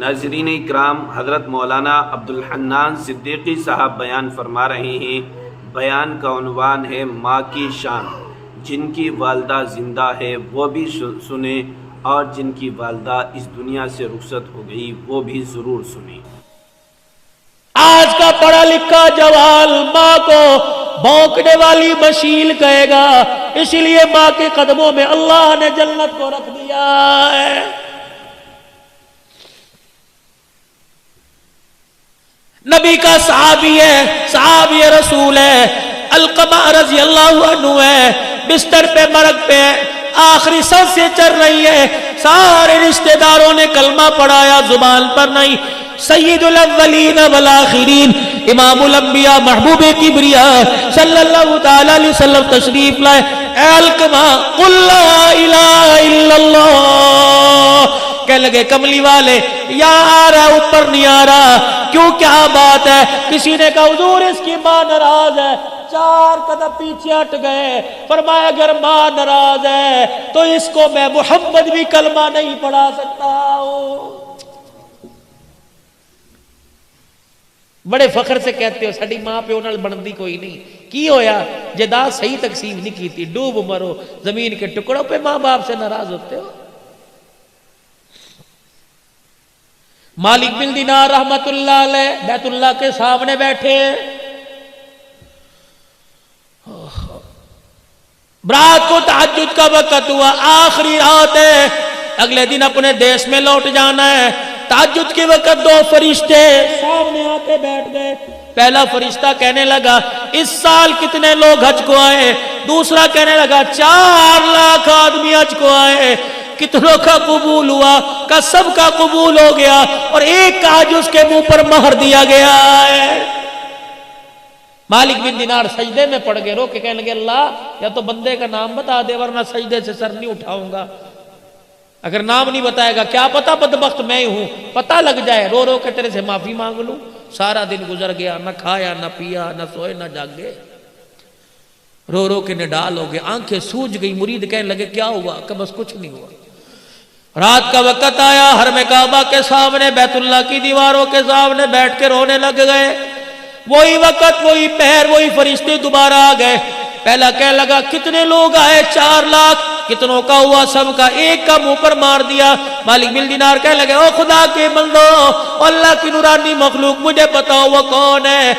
ناظرین اکرام، حضرت مولانا عبدالحنان صدیقی صاحب بیان فرما رہے ہیں۔ بیان کا عنوان ہے ماں کی شان۔ جن کی والدہ زندہ ہے وہ بھی سنیں، اور جن کی والدہ اس دنیا سے رخصت ہو گئی وہ بھی ضرور سنیں۔ آج کا پڑھا لکھا جوال ماں کو بھونکنے والی مشیل کہے گا، اسی لیے ماں کے قدموں میں اللہ نے جنت کو رکھ دیا ہے۔ نبی کا صحابی ہے، صحابی رسول ہے، علقمہ رضی اللہ عنہ ہے، بستر پہ مرگ پہ آخری سانس سے چل رہی ہے، سارے رشتہ داروں نے کلمہ پڑھایا، زبان پر نہیں۔ سید الاولین والآخرین، امام الانبیاء، محبوب کبریاء صلی اللہ تعالی علیہ وسلم تشریف لائے۔ اے علقمہ قل لا الہ الا اللہ، کہنے لگے کملی والے یا آ رہا اوپر نہیں آ رہا، کیوں کیا بات ہے؟ کسی نے کہا حضور اس کی ماں ناراض ہے، 4 قدم پیچھے ہٹ گئے، فرمایا اگر ماں ناراض ہے تو اس کو میں محمد بھی کلمہ نہیں پڑھا سکتا ہوں۔ بڑے فخر سے کہتے ہو ساڈی ماں پیو نال بنتی کوئی نہیں، کی ہویا جائیداد صحیح تقسیم نہیں کی تھی، ڈوب مرو زمین کے ٹکڑوں پہ ماں باپ سے ناراض ہوتے ہو۔ مالک بن دینار رحمت اللہ علیہ بیت اللہ کے سامنے بیٹھے، رات کو تہجد کا وقت ہوا، آخری رات ہے، اگلے دن اپنے دیش میں لوٹ جانا ہے۔ تہجد کے وقت 2 فرشتے سامنے آ کے بیٹھ گئے۔ پہلا فرشتہ کہنے لگا اس سال کتنے لوگ حج کو آئے؟ دوسرا کہنے لگا 4 لاکھ آدمی حج کو آئے، کتنوں کا قبول ہوا؟ کا سب کا قبول ہو گیا، اور ایک کا حج اس کے منہ پر مہر دیا گیا ہے۔ مالک بن دینار سجدے میں پڑ گئے، رو کے کہنے لگے اللہ یا تو بندے کا نام بتا دے ورنہ سجدے سے سر نہیں اٹھاؤں گا، اگر نام نہیں بتائے گا کیا پتا بدبخت میں ہی ہوں، پتہ لگ جائے، رو رو کے تیرے سے معافی مانگ لوں۔ سارا دن گزر گیا، نہ کھایا نہ پیا نہ سوئے نہ جاگے، رو رو کے نڈال ہو گئے، آنکھیں سوج گئی۔ مرید کہنے لگے کیا ہوا؟ کہ بس کچھ نہیں ہوا۔ رات کا وقت آیا، حرم کعبہ کے سامنے بیت اللہ کی دیواروں کے سامنے بیٹھ کے رونے لگ گئے۔ وہی وقت وہی پہر وہی فرشتے دوبارہ آ گئے۔ پہلا کہنے لگا کتنے لوگ آئے؟ 4 لاکھ۔ کتنوں کا ہوا؟ سب کا۔ ایک کا منہ پر مار دیا۔ مالک بن دینار کہنے لگے او خدا کے بندو، اللہ کی نورانی مخلوق مجھے بتاؤ وہ کون ہے؟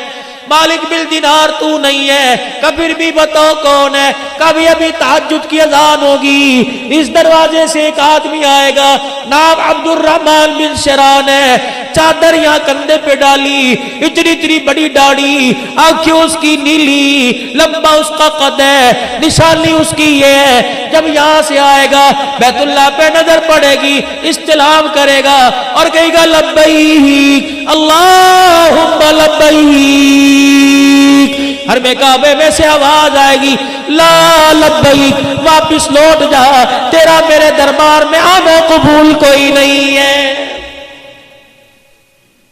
مالک بن دینار تو نہیں ہے، کبھی بھی بتاؤ کون ہے؟ کبھی ابھی تہجد کی اذان ہوگی، اس دروازے سے ایک آدمی آئے گا، نام عبد الرحمن بن شران ہے، چادر یہاں کندھے پہ ڈالی، اتنی بڑی داڑھی، آنکھیں اس کی نیلی، لمبا اس کا قد ہے، نشانی اس کی یہ ہے، جب یہاں سے آئے گا بیت اللہ پہ نظر پڑے گی، استلام کرے گا اور کہے گا لبیک اللہم لبیک۔ حرم کعبے میں سے آواز آئے گی لا لبیک، واپس لوٹ جا، تیرا میرے دربار میں آنا قبول کوئی نہیں ہے۔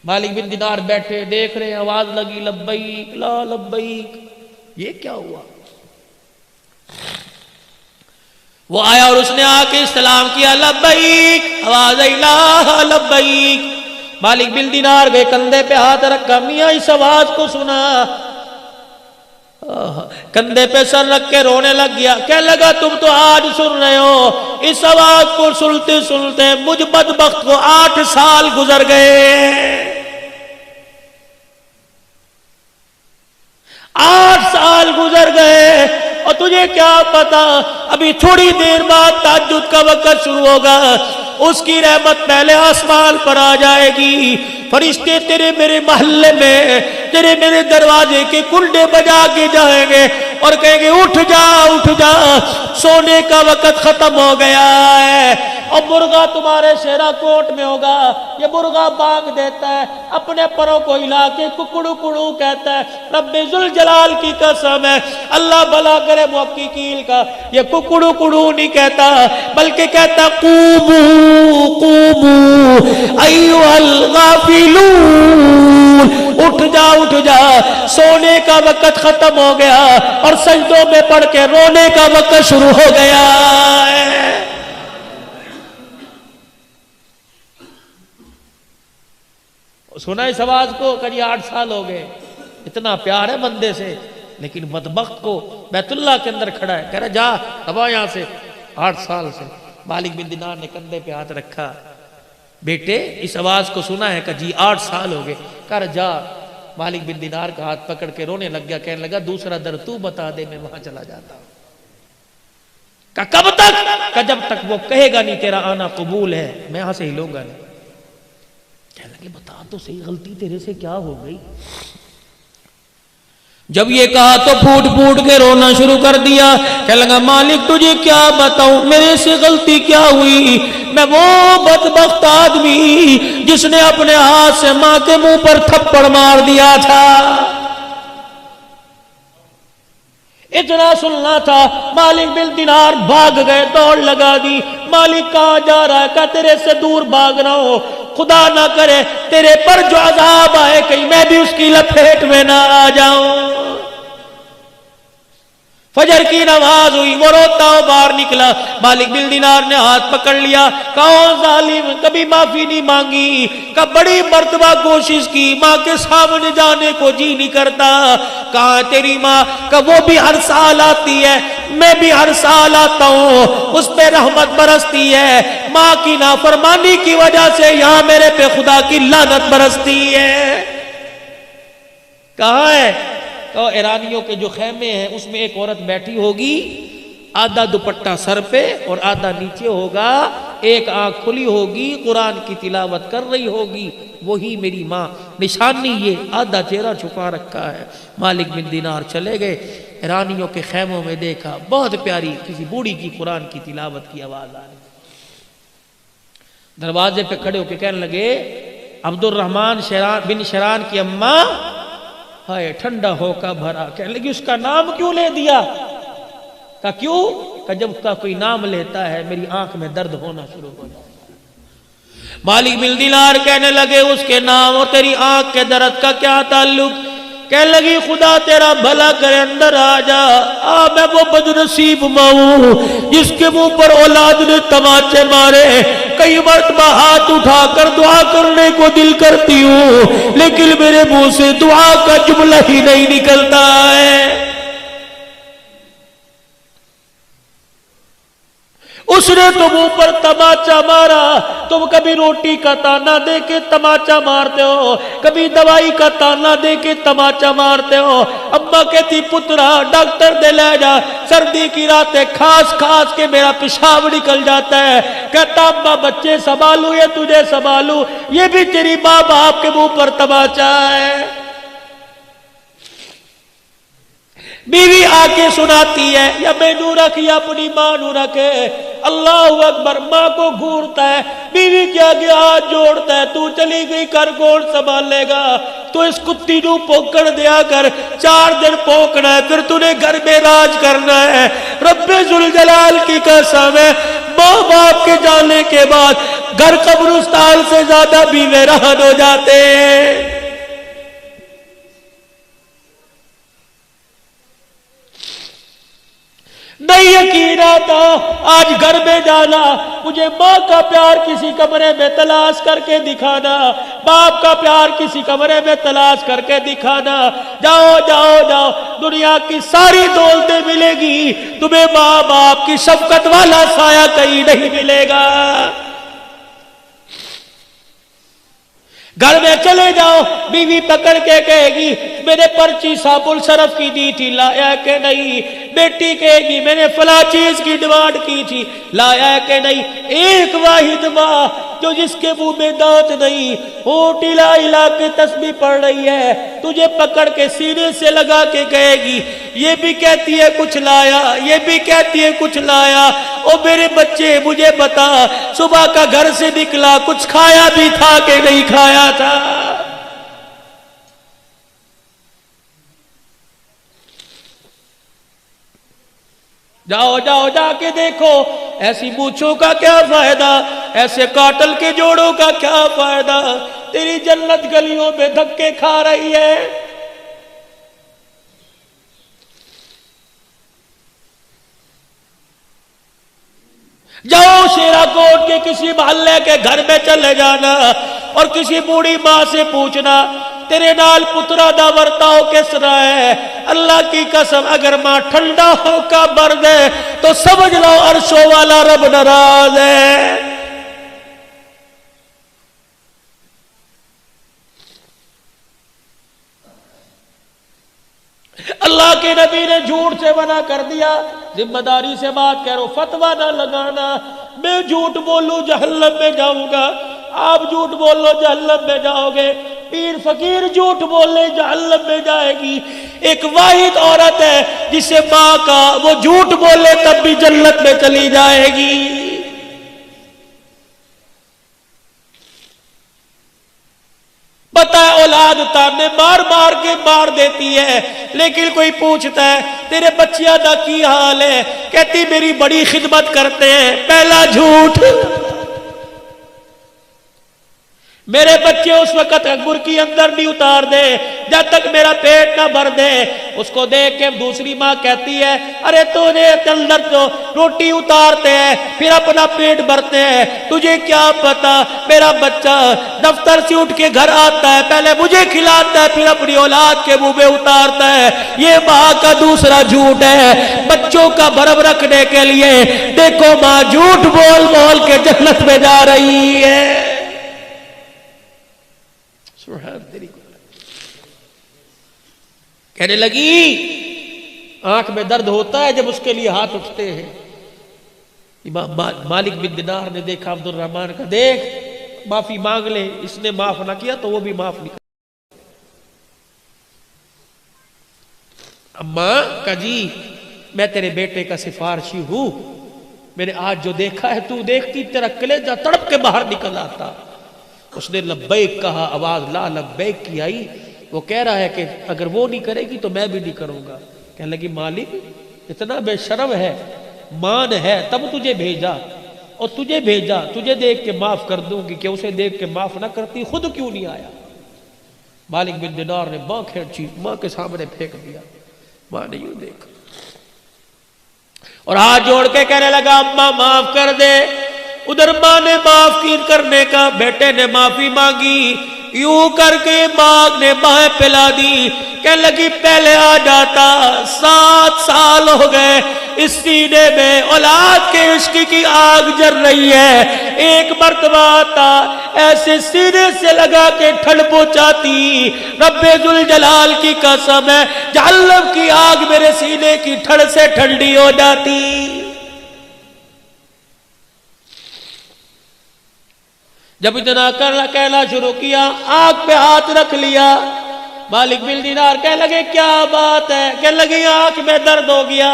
مالک بن دینار بیٹھے دیکھ رہے ہیں، آواز لگی لبیک لا لبیک، یہ کیا ہوا؟ وہ آیا اور اس نے آ کے استلام کیا لبیک، آواز آئی لا لبیک۔ مالک بن دینار گئے، کندھے پہ ہاتھ رکھا، میاں اس آواز کو سنا، کندھے پہ سر رکھ کے رونے لگ گیا، کہنے لگا تم تو آج سن رہے ہو، اس آواز کو سنتے سنتے مجھ بدبخت کو 8 سال گزر گئے، 8 سال گزر گئے، اور تجھے کیا پتا ابھی تھوڑی دیر بعد تہجد کا وقت شروع ہوگا، اس کی رحمت پہلے آسمان پر آ جائے گی، فرشتے تیرے میرے محلے میں تیرے میرے دروازے کے کنڈے بجا کے جائیں گے اور کہیں گے اٹھ جا اٹھ جا، سونے کا وقت ختم ہو گیا ہے، اور مرغا تمہارے شیرا کوٹ میں ہوگا، یہ مرغا بانگ دیتا ہے، اپنے پروں کو ہلا کے ککڑو کڑو کہتا ہے، رب ذوالجلال کی قسم ہے، اللہ بھلا کرے محققین کا، یہ ککڑو کڑو نہیں کہتا بلکہ کہتا قومو قومو ایھا الغافلون، اٹھ جا سونے کا وقت ختم ہو گیا، اور سجدوں میں پڑھ کے رونے کا وقت شروع ہو گیا ہے۔ سنا اس آواز کو کہ 8 سال ہو گئے. اتنا پیار ہے بندے سے، لیکن بدبخت کو بیت اللہ کے اندر کھڑا ہے، کہہ رہا جا دبا یہاں سے. 8 سال سے مالک بن دینار نے کندھے پہ ہاتھ رکھا. بیٹے اس آواز کو سنا ہے کہ جی 8 سال ہو گئے. کہہ رہا جا. مالک بن دینار کا ہاتھ پکڑ کے رونے لگ گیا، کہنے لگا دوسرا در تو بتا دے، میں وہاں چلا جاتا ہوں. کہ کب تک؟ کہ جب تک وہ کہے گا نہیں تیرا آنا قبول ہے، میں یہاں سے ہلوں گا نہیں. کہنے لگے بتا تو صحیح غلطی تیرے سے کیا ہو گئی؟ جب یہ کہا تو پھوٹ پھوٹ کے رونا شروع کر دیا. کہنے لگا مالک تجھے کیا بتاؤں، میرے سے غلطی کیا ہوئی؟ میں وہ بدبخت آدمی جس نے اپنے ہاتھ سے ماں کے منہ پر تھپڑ مار دیا تھا. اتنا سننا تھا. مالک بن دینار بھاگ گئے، دوڑ لگا دی. مالک کہاں جا رہا ہے؟ کہ تیرے سے دور بھاگ رہا ہوں، خدا نہ کرے تیرے پر جو عذاب آئے کہیں میں بھی اس کی لپیٹ میں نہ آ جاؤں. فجر کی نماز ہوئی، وہ روتا ہو باہر نکلا. مالک بن دینار نے ہاتھ پکڑ لیا. کہا ظالم، کبھی معافی نہیں مانگی، کہ بڑی مرتبہ کوشش کی، ماں کے سامنے جانے کو جی نہیں کرتا. کہاں تیری ماں؟ کہ وہ بھی ہر سال آتی ہے، میں بھی ہر سال آتا ہوں، اس پہ رحمت برستی ہے. ماں کی نافرمانی کی وجہ سے یہاں میرے پہ خدا کی لعنت برستی ہے. کہاں ہے؟ تو ایرانیوں کے جو خیمے ہیں اس میں ایک عورت بیٹھی ہوگی، آدھا دوپٹہ سر پہ اور آدھا نیچے ہوگا، ایک آنکھ کھلی ہوگی، قرآن کی تلاوت کر رہی ہوگی. وہی میری ماں. نشانی یہ آدھا چہرہ چھپا رکھا ہے. مالک بن دینار چلے گئے، ایرانیوں کے خیموں میں دیکھا بہت پیاری کسی بوڑھی کی قرآن کی تلاوت کی آواز آ رہی. دروازے پہ کھڑے ہو کے کہنے لگے عبد الرحمن بن شران کی اماں. ہائے ٹھنڈا ہو کا بھرا. کہنے لگی اس کا نام کیوں لے دیا؟ کہا کیوں؟ کہ جب اس کا کوئی نام لیتا ہے میری آنکھ میں درد ہونا شروع ہو جاتا ہے. مالک بن دینار کہنے لگے اس کے نام اور تیری آنکھ کے درد کا کیا تعلق؟ کہنے لگی خدا تیرا بھلا کرے اندر آ جا. میں وہ بدنصیب ماں ہوں جس کے منہ پر اولاد نے تماچے مارے. کئی مرتبہ ہاتھ اٹھا کر دعا کرنے کو دل کرتی ہوں، لیکن میرے منہ سے دعا کا جملہ ہی نہیں نکلتا ہے. اس نے تو منہ پر تماچا مارا. تم کبھی روٹی کا تانا دے کے تماچا مارتے ہو، کبھی دوائی کا تانا دے کے تماچا مارتے ہو. اماں کہتی پترا ڈاکٹر دے لے جا، سردی کی راتیں کھاس کھاس کے میرا پیشاب نکل جاتا ہے. کہتا اماں بچے سنبھالوں یا تجھے سنبھالوں؟ یہ بھی تیری ماں باپ کے منہ پر تماچا ہے. بیوی آ کے سناتی ہے یا میں نو رکھ یا اپنی ماں نو رکھے. اللہ اکبر. ماں کو گھورتا ہے، بیوی کے آگے ہاتھ جوڑتا ہے. تو چلی گئی کر کون سنبھالے گا؟ تو اس کتی نو پوکڑ دیا کر، 4 دن پوکنا ہے، پھر تو نے گھر میں راج کرنا ہے. رب ذوالجلال کی قسم ہے، ماں باپ کے جانے کے بعد گھر قبرستان سے زیادہ بھی ویران ہو جاتے ہیں. نہیں یقین آتا آج گھر میں جانا، مجھے ماں کا پیار کسی کمرے میں تلاش کر کے دکھانا، باپ کا پیار کسی کمرے میں تلاش کر کے دکھانا. جاؤ جاؤ جاؤ، دنیا کی ساری دولتیں ملے گی، تمہیں ماں باپ کی شفقت والا سایہ کہیں نہیں ملے گا. گھر میں چلے جاؤ، بیوی پکڑ کے کہے گی میں نے پرچی صابن صرف کی دی تھی، لایا کہ نہیں؟ بیٹی کہے گی میں نے فلاں چیز کی ڈیمانڈ کی تھی، لایا کہ نہیں؟ ایک واحد ماں جو جس کے منہ میں دانت نہیں، ہونٹ ہلا ہلا کے تسبیح پڑھ رہی ہے، تجھے پکڑ کے سینے سے لگا کے کہے گی یہ بھی کہتی ہے کچھ لایا، یہ بھی کہتی ہے کچھ لایا. او میرے بچے مجھے بتا، صبح کا گھر سے نکلا کچھ کھایا بھی تھا کہ نہیں کھایا تھا؟ جاؤ جاؤ جا کے دیکھو، ایسی مونچھوں کا کیا فائدہ، ایسے کاٹل کے جوڑوں کا کیا فائدہ، تیری جنت گلیوں میں دھکے کھا رہی ہے. جاؤ شیرا کوٹ کے کسی محلے کے گھر میں چلے جانا، اور کسی بوڑھی ماں سے پوچھنا تیرے نال پترا دا ورتاؤ کس طرح ہے، اللہ کی قسم اگر ماں ٹھنڈا ہو کا برد ہے تو سمجھ لو عرشوں والا رب ناراض ہے۔ اللہ کے نبی نے جھوٹ سے منع کر دیا، ذمہ داری سے بات کرو، فتویٰ نہ لگانا، میں جھوٹ بولوں جہنم میں جاؤں گا، آپ جھوٹ بولو جہنم میں جاؤ گے، پیر فقیر جھوٹ بولے جہنم میں جائے گی۔ ایک واحد عورت ہے جسے ماں کا وہ جھوٹ بولے تب بھی جنت میں چلی جائے گی۔ پتہ ہے اولاد تانے مار مار کے مار دیتی ہے، لیکن کوئی پوچھتا ہے تیرے بچیاں دا کی حال ہے، کہتی میری بڑی خدمت کرتے ہیں۔ پہلا جھوٹ، میرے بچے اس وقت برکی اندر نہیں اتار دے جب تک میرا پیٹ نہ بھر دے۔ اس کو دیکھ کے دوسری ماں کہتی ہے ارے تو نے اندر تو روٹی اتارتے ہیں پھر اپنا پیٹ بھرتے ہیں، تجھے کیا پتا میرا بچہ دفتر سے اٹھ کے گھر آتا ہے پہلے مجھے کھلاتا ہے پھر اپنی اولاد کے منہ میں اتارتا ہے۔ یہ ماں کا دوسرا جھوٹ ہے بچوں کا بھرم رکھنے کے لیے۔ دیکھو ماں جھوٹ بول بول کے جنت میں جا رہی ہے۔ کہنے لگی آنکھ میں درد ہوتا ہے جب اس کے لیے ہاتھ اٹھتے ہیں۔ امام مالک بن دینار نے دیکھا عبد الرحمن کا، دیکھ معافی مانگ لے، اس نے معاف نہ کیا تو وہ بھی معاف نہیں کر۔ اماں کا جی میں تیرے بیٹے کا سفارشی ہوں، میں نے آج جو دیکھا ہے تو دیکھتی تیرا کلیجہ تڑپ کے باہر نکل آتا۔ اس نے لبیک کہا، آواز لا لبیک کی آئی۔ وہ کہہ رہا ہے کہ اگر وہ نہیں کرے گی تو میں بھی نہیں کروں گا۔ کہنے لگی مالک اتنا بے شرم ہے، مان ہے تب تجھے بھیجا، اور تجھے بھیجا تجھے دیکھ کے معاف کر دوں گی کہ اسے دیکھ کے معاف نہ کرتی خود کیوں نہیں آیا۔ مالک بن دینار نے ماں کھینچی، ماں کے سامنے پھینک دیا۔ ماں نے یوں دیکھا اور ہاتھ جوڑ کے کہنے لگا اماں معاف کر دے۔ ادھر ماں نے معاف کرنے کا، بیٹے نے معافی مانگی، یوں کر کے ماں نے بائیں پلا دی۔ کہنے لگی پہلے آ جاتا، 7 سال ہو گئے اس سینے میں اولاد کے عشق کی آگ جل رہی ہے، ایک مرتبہ آتا ایسے سینے سے لگا کے ٹھنڈ پہنچاتی۔ رب ذوالجلال کی قسم ہے جہنم کی آگ میرے سینے کی ٹھنڈ سے ٹھنڈی ہو جاتی۔ جب اتنا کہنا شروع کیا آنکھ پہ ہاتھ رکھ لیا۔ مالک بن دینار کہنے لگے کیا بات ہے؟ کہنے لگی آنکھ میں درد ہو گیا۔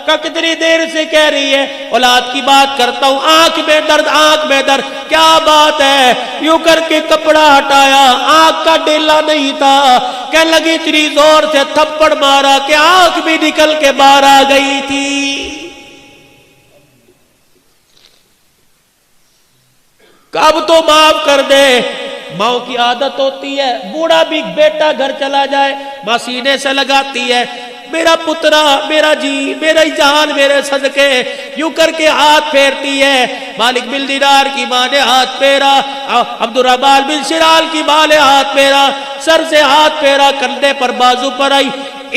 کہ کتنی دیر سے کہہ رہی ہے اولاد کی بات کرتا ہوں، آنکھ میں درد آنکھ میں درد، کیا بات ہے؟ یوں کر کے کپڑا ہٹایا، آنکھ کا ڈیلا نہیں تھا۔ کہنے لگی اتنی زور سے تھپڑ مارا کہ آنکھ بھی نکل کے باہر آ گئی تھی۔ اب تو معاف کر دے۔ ماں کی عادت ہوتی ہے بوڑھا بھی بیٹا گھر چلا جائے ماں سینے سے لگاتی ہے میرا پترا میرا جی میرا جان میرے صدقے، یوں کر کے ہاتھ پھیرتی ہے۔ مالک بن دینار کی ماں نے ہاتھ پھیرا، عبد الرحمن بن شرال کی ماں نے ہاتھ پھیرا، سر سے ہاتھ پھیرا، کندھے پر بازو پر آئی،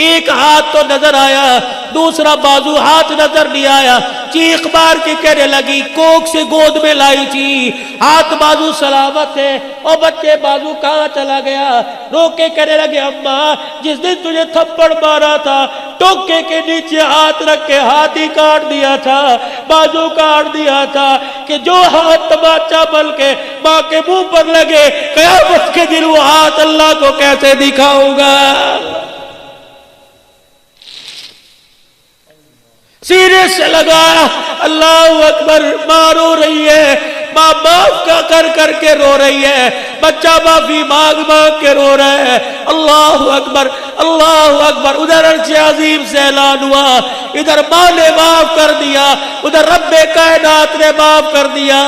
ایک ہاتھ تو نظر آیا دوسرا بازو ہاتھ نظر نہیں آیا۔ چیخ مار کے کہنے لگی کوک سے گود میں لائی تھی، ہاتھ بازو سلامت ہے، اور بچے بازو کہاں چلا گیا؟ رو کے کہنے لگے اماں جس دن تجھے تھپڑ مارا تھا ٹوکے کے نیچے ہاتھ رکھ کے ہاتھ ہی کاٹ دیا تھا، بازو کاٹ دیا تھا کہ جو ہاتھ تماچا بل کے ماں کے منہ پر لگے قیامت کے دن وہ ہاتھ اللہ کو کیسے دکھاؤں گا؟ سینے سے لگایا، اللہ اکبر، ماں رو رہی ہے، ماں معاف کر کر کے رو رہی ہے، بچہ معافی مانگ مانگ کے رو رہا ہے۔ اللہ اکبر اللہ اکبر، ادھر عرش عظیم سے اعلان ہوا، ادھر ماں نے معاف کر دیا، ادھر رب کائنات نے معاف کر دیا،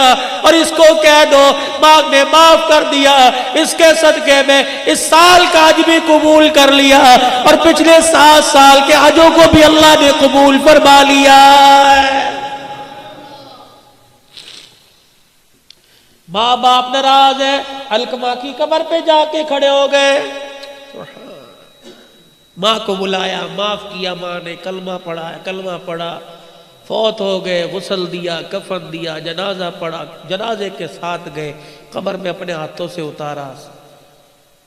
اور اس کو کہہ دو ماں نے معاف کر دیا، اس کے صدقے میں اس سال کا حج بھی قبول کر لیا، اور پچھلے 7 سال کے حجوں کو بھی اللہ نے قبول فرما لیا۔ ماں باپ ناراض ہے، علقمہ کی قبر پہ جا کے کھڑے ہو گئے، ماں کو بلایا، معاف کیا، ماں نے کلمہ پڑھا، کلمہ پڑھا، فوت ہو گئے، غسل دیا، کفن دیا، جنازہ پڑھا، جنازے کے ساتھ گئے، قبر میں اپنے ہاتھوں سے اتارا،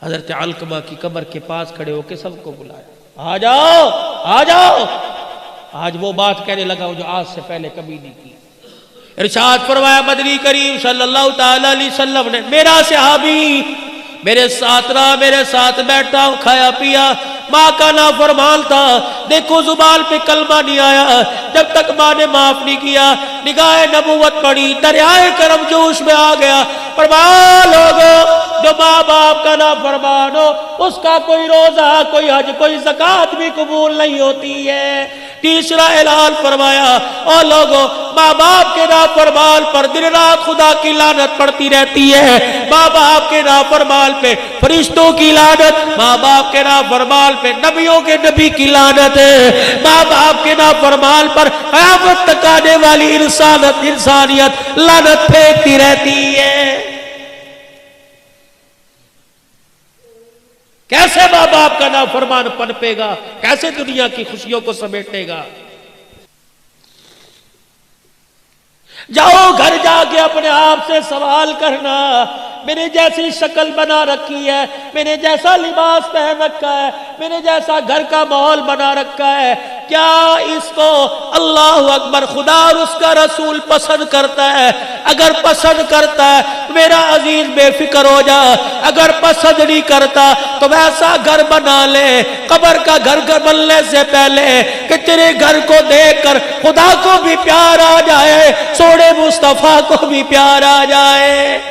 حضرت علقمہ کی قبر کے پاس کھڑے ہو کے سب کو بلایا، آ جاؤ آ جاؤ، آج وہ بات کہنے لگا جو آج سے پہلے کبھی نہیں کی۔ ارشاد فرمایا مدنی کریم صلی اللہ تعالی علیہ وسلم نے، میرا صحابی میرے ساتھ رہا، میرے ساتھ بیٹھا، کھایا پیا، ماں کا نافرمان تھا، دیکھو زبان پہ کلمہ نہیں آیا، جب تک ماں نے معاف نہیں کیا، نگاہ نبوت پڑی، دریائے کرم جوش میں آ گیا، فرمایا لوگوں جو ماں باپ کا نافرمان ہو اس کا کوئی روزہ، کوئی حج، کوئی زکوٰۃ بھی قبول نہیں ہوتی ہے۔ تیسرا اعلان فرمایا، اور لوگوں ماں باپ کے نافرمان پر دن رات خدا کی لعنت پڑتی رہتی ہے، ماں باپ کے نافرمان پہ فرشتوں کی لعنت، ماں باپ کے نافرمان پہ نبیوں کے نبی کی لعنت ہے، ماں باپ کے نافرمان پر قیامت تک آنے والی انسانیت لعنت پھینکتی رہتی ہے۔ کیسے ماں باپ کا نافرمان پنپے گا، کیسے دنیا کی خوشیوں کو سمیٹے گا؟ جاؤ گھر جا کے اپنے آپ سے سوال کرنا، میں نے جیسی شکل بنا رکھی ہے، میں نے جیسا لباس پہن رکھا ہے، میں نے جیسا گھر کا ماحول بنا رکھا ہے، کیا اس کو اللہ اکبر خدا اور اس کا رسول پسند کرتا ہے؟ اگر پسند کرتا ہے میرا عزیز بے فکر ہو جا، اگر پسند نہیں کرتا تو ویسا گھر بنا لے، قبر کا گھر بننے سے پہلے کہ تیرے گھر کو دیکھ کر خدا کو بھی پیار آ جائے، سونے مصطفیٰ کو بھی پیار آ جائے۔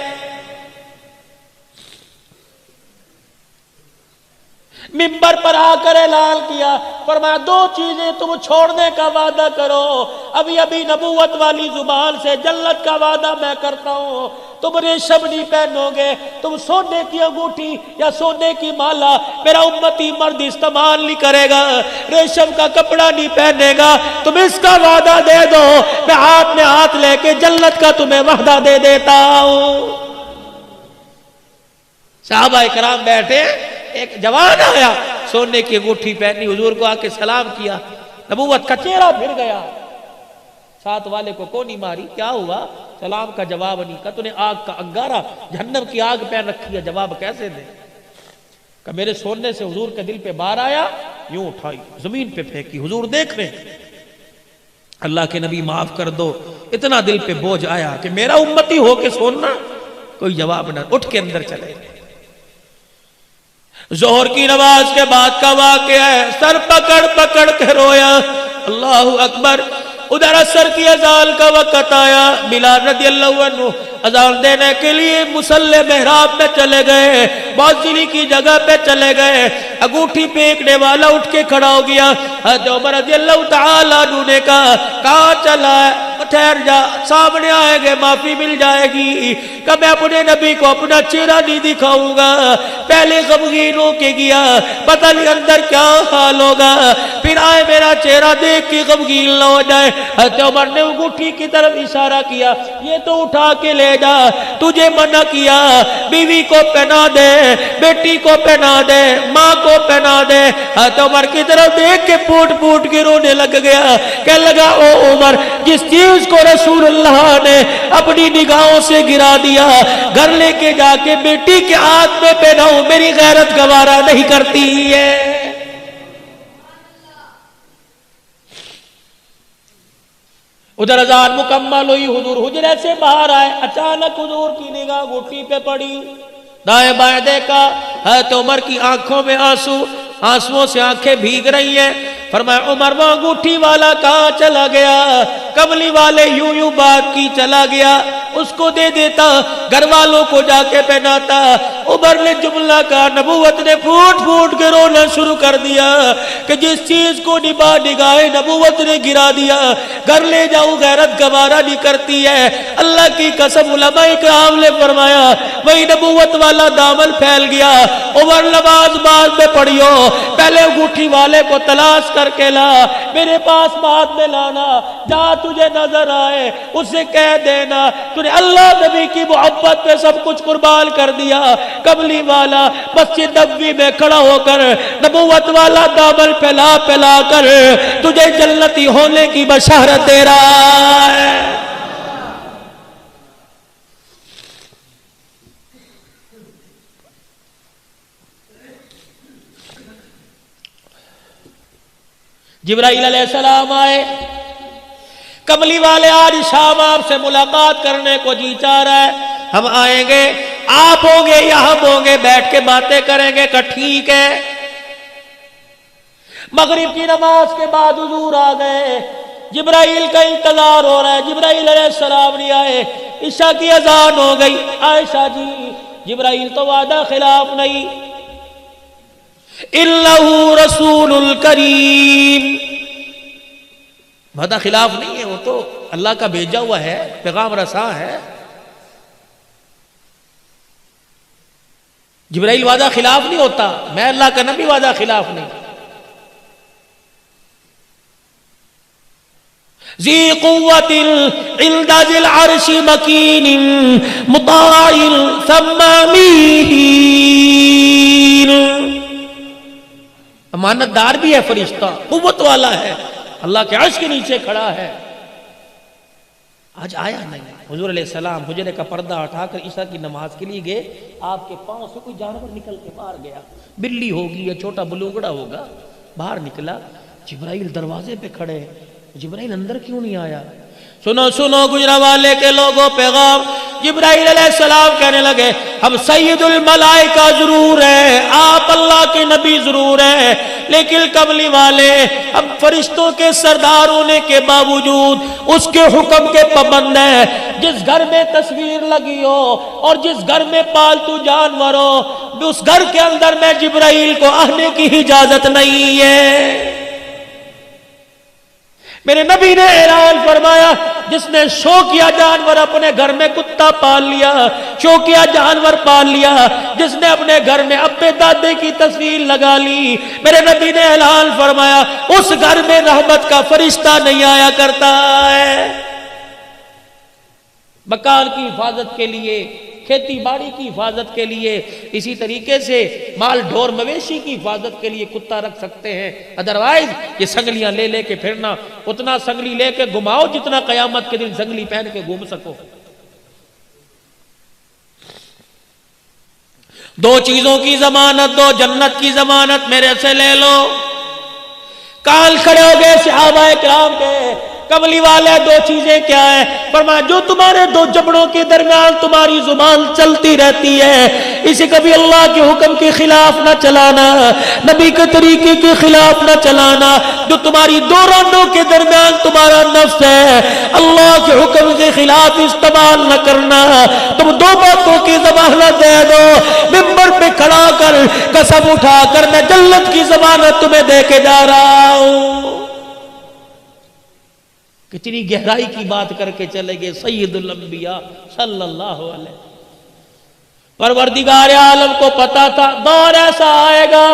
منبر پر آ کر اعلان کیا، فرمایا دو چیزیں تم چھوڑنے کا وعدہ کرو، ابھی ابھی نبوت والی زبان سے جنت کا وعدہ میں کرتا ہوں، تم ریشم نہیں پہنو گے، تم سونے کی انگوٹھی یا سونے کی مالا میرا امتی مرد استعمال نہیں کرے گا، ریشم کا کپڑا نہیں پہنے گا، تم اس کا وعدہ دے دو، میں ہاتھ میں ہاتھ لے کے جنت کا تمہیں وعدہ دے دیتا ہوں۔ صحابہ کرام بیٹھے، ایک جوان آیا، سونے کی انگوٹھی پہنی، حضور کو آ کے سلام کیا، نبوت کا چہرہ پھر گیا، ساتھ والے کو کونی ماری، کیا ہوا؟ سلام کا جواب نہیں، کہ تو نے آگ کا انگارہ جہنم کی آگ پہن رکھی ہے، جواب کیسے دے؟ کہ میرے سونے سے حضور کے دل پہ بار آیا، یوں اٹھائی زمین پہ پھینکی، حضور دیکھ رہے، اللہ کے نبی معاف کر دو، اتنا دل پہ بوجھ آیا کہ میرا امتی ہو کے سننا، کوئی جواب نہ، اٹھ کے اندر چلے۔ ظہر کی نماز کے بعد کا واقعہ ہے، سر پکڑ پکڑ کے رویا، اللہ اکبر۔ ادھر عصر کی اذان کا وقت آیا، بلال رضی اللہ عنہ اذان دینے کے لیے مصلی محراب میں چلے گئے، مؤذنی کی جگہ پہ چلے گئے، انگوٹھی پھینکنے والا اٹھ کے کھڑا ہو گیا، حضرت عمر رضی اللہ تعالیٰ عنہ نے کہا کہاں چلا ہے؟ ٹھہر جا، سامنے آئے گے معافی مل جائے گی، کہ میں اپنے نبی کو اپنا چہرہ نہیں دکھاؤں گا، پہلے غمگین ہو کے گیا، پتہ نہیں اندر کیا حال ہوگا، پھر آئے میرا چہرہ دیکھ کے غمگین نہ ہو جائے۔ حضرت عمر نے انگوٹھی کی طرف اشارہ کیا، یہ تو اٹھا کے لے جا، تجھے منع کیا، بیوی کو پہنا دے، بیٹی کو پہنا دے، ماں کو پہنا دے۔ حضرت عمر کی طرف دیکھ کے پھوٹ پھوٹ کے رونے لگ گیا، کہنے لگا او عمر، جس چیز کو رسول اللہ نے اپنی نگاہوں سے گرا دیا، گھر لے کے جا کے بیٹی کے ہاتھ میں پہناؤں، میری غیرت گوارا نہیں کرتی ہے۔ ادھر اذان مکمل ہوئی، حضور حجرے سے باہر آئے، اچانک حضور کی نگاہ انگوٹھی پہ پڑی، دائیں بائیں دیکھا، حضرت عمر کی آنکھوں میں آنسو، آنسوؤں سے آنکھیں بھیگ رہی ہیں، فرمایا عمر وہ انگوٹھی والا کہاں چلا گیا؟ کملی والے یوں یوں بات کی چلا گیا، اس کو دے دیتا، گھر والوں کو جا کے پہناتا۔ عمر نے جملہ کہا، نبوت نے پھوٹ پھوٹ کے رونا شروع کر دیا کہ جس چیز کو نگاہ نبوت نے گرا دیا، گھر لے جاؤ غیرت گوارا نہیں کرتی ہے۔ اللہ کی قسم، علماء کرام نے فرمایا وہی نبوت والا دامن پھیل گیا۔ عمر نماز بعد میں پڑھیو، پہلے انگوٹھی والے کو تلاش کر کے لا، میرے پاس بعد میں لانا، جہاں تجھے نظر آئے اسے کہہ دینا نے اللہ نبی کی محبت پہ سب کچھ قربان کر دیا. کملی والا مسجد نبوی میں کھڑا ہو کر نبوت والا دامن پھیلا پھیلا کر تجھے جنتی ہونے کی بشارت دے رہا ہے. جبرائیل علیہ السلام آئے. کملی والے آج شام آپ سے ملاقات کرنے کو جی چاہ رہا ہے. ہم آئیں گے, آپ ہوں گے یا ہم ہوں گے, بیٹھ کے باتیں کریں گے کہ ٹھیک ہے. مغرب کی نماز کے بعد حضور آ گئے. جبرائیل کا انتظار ہو رہا ہے, جبرائیل علیہ السلام نہیں آئے. عشاء کی اذان ہو گئی. عائشہ جی جبرائیل تو وعدہ خلاف نہیں, اِنَّهُ رَسُولٌ الْكَرِيمٌ, وعدہ خلاف نہیں ہے, وہ تو اللہ کا بھیجا ہوا ہے, پیغام رساں ہے. جبرائیل وعدہ خلاف نہیں ہوتا, میں اللہ کا نبی وعدہ خلاف نہیں. ذی قوت عند ذی العرش مکین مطاع ثم امین, امانت دار بھی ہے فرشتہ, قوت والا ہے, اللہ کے عرش کے نیچے کھڑا ہے. آج آیا نہیں. حضور علیہ السلام حجرے کا پردہ اٹھا کر عشاء کی نماز کے لیے گئے. آپ کے پاؤں سے کوئی جانور نکل کے باہر گیا, بلی ہوگی یا چھوٹا بلوگڑا ہوگا, باہر نکلا. جبرائیل دروازے پہ کھڑے. جبرائیل اندر کیوں نہیں آیا؟ سنو سنو گجرانوالے کے لوگوں پیغام. جبرائیل علیہ السلام کہنے لگے ہم سید الملائکہ ضرور ہیں, آپ اللہ کے نبی ضرور ہیں, لیکن کملی والے ہم فرشتوں کے سردار ہونے کے باوجود اس کے حکم کے پابند ہیں. جس گھر میں تصویر لگی ہو اور جس گھر میں پالتو جانور ہو, اس گھر کے اندر میں جبرائیل کو آنے کی اجازت نہیں ہے. میرے نبی نے اعلان فرمایا جس نے شوقیہ جانور اپنے گھر میں کتا پال لیا, شوقیہ جانور پال لیا, جس نے اپنے گھر میں ابے دادے کی تصویر لگا لی, میرے نبی نے اعلان فرمایا اس گھر میں رحمت کا فرشتہ نہیں آیا کرتا ہے. مکان کی حفاظت کے لیے, کھیتی باڑی کی حفاظت کے لیے, اسی طریقے سے مال ڈھور مویشی کی حفاظت کے لیے کتا رکھ سکتے ہیں. ادروائز یہ سنگلیاں لے لے کے پھرنا, اتنا سنگلی لے کے گھماؤ جتنا قیامت کے دن سنگلی پہن کے گھوم سکو. دو چیزوں کی ضمانت دو, جنت کی ضمانت میرے سے لے لو. کان کھڑے ہو گئے صحابہ کرام کے. کملی والے دو چیزیں کیا ہیں؟ فرمایا جو تمہارے دو جبڑوں کے درمیان تمہاری زبان چلتی رہتی ہے, اسے کبھی اللہ کے حکم کے خلاف نہ چلانا, نبی کے طریقے کے خلاف نہ چلانا. جو تمہاری دو رانوں کے درمیان تمہارا نفس ہے, اللہ کے حکم کے خلاف استعمال نہ کرنا. تم دو باتوں کی ضمانت دے دو, ممبر پہ کھڑا کر قسم اٹھا کر میں جنت کی ضمانت تمہیں دے کے جا رہا ہوں. کتنی گہرائی کی بات کر کے چلے گئے سید الانبیاء صلی اللہ علیہ وسلم. پروردگار عالم کو پتا تھا دور ایسا آئے گا